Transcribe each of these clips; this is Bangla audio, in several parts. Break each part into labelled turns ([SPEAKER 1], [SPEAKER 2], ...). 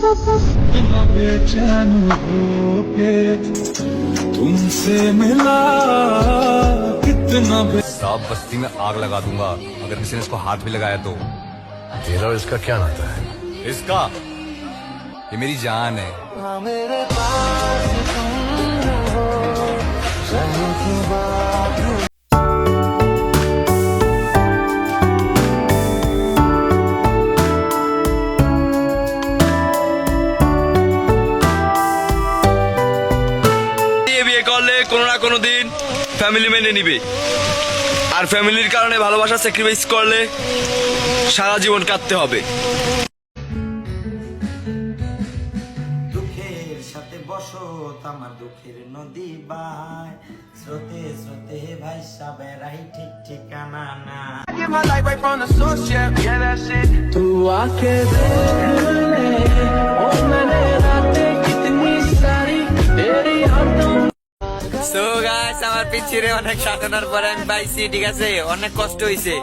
[SPEAKER 1] इतना बेचैन होके तुमसे मिला कितना
[SPEAKER 2] साफ बस्ती में आग लगा दूंगा अगर किसी ने इसको हाथ भी लगाया तो।
[SPEAKER 3] तेरा और इसका क्या नाता है?
[SPEAKER 2] इसका ये मेरी जान है।
[SPEAKER 1] मेरे पास तुम हो, सही की बात
[SPEAKER 4] বিয়ে করলে কোনো না কোনো দিন ফ্যামিলি মেনে নিবে, আর ফ্যামিলির কারণে ভালোবাসা স্যাক্রিফাইস করলে সারা জীবন কাটতে হবে।
[SPEAKER 5] দুঃখের সাথে বসো আমার দুঃখের নদী বাই স্রোতে স্রোতে ভাইসা বেড়াই ঠিক ঠিকানা না।
[SPEAKER 1] तू आके देख ले ओ मैंने रातें कितनी सारी तेरी हरदम।
[SPEAKER 6] সো গাইস, আমার পিছিয়ে অনেক সাধনার পরে আমি পাইছি, ঠিক আছে। অনেক কষ্ট হয়েছে,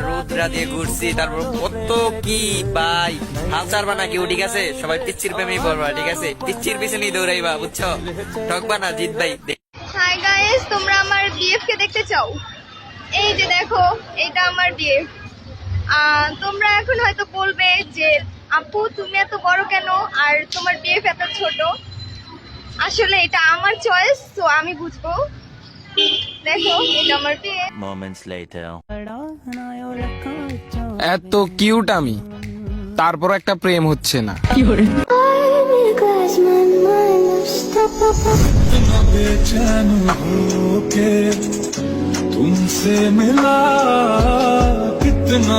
[SPEAKER 6] রোদরা দিয়ে ঘুরছি, তারপর কত কি ভাই হাল ছাড়বা না কেউ, ঠিক আছে। সবাই পিচ্ছির প্রেমেই পড়বা, ঠিক আছে। পিচ্ছির পিছনেই দৌড়াইবা, বুঝছো, ঠকবা না। জিত ভাই।
[SPEAKER 7] হাই গাইস, তোমরা আমার বিএফ কে দেখতে চাও? এই যে দেখো, এটা আমার বিএফ। তোমরা এখন হয়তো বলবে যে আপু তুমি এত বড় কেন আর তোমার বিএফ এত ছোট। আসলে এটা আমার চয়েস, তো আমি বুঝবো। দেখো, এটা আমার বিএফ।
[SPEAKER 8] এত কিউট আমি, তারপর একটা প্রেম হচ্ছে না।
[SPEAKER 1] इतना बेचैन होके तुमसे मिला कितना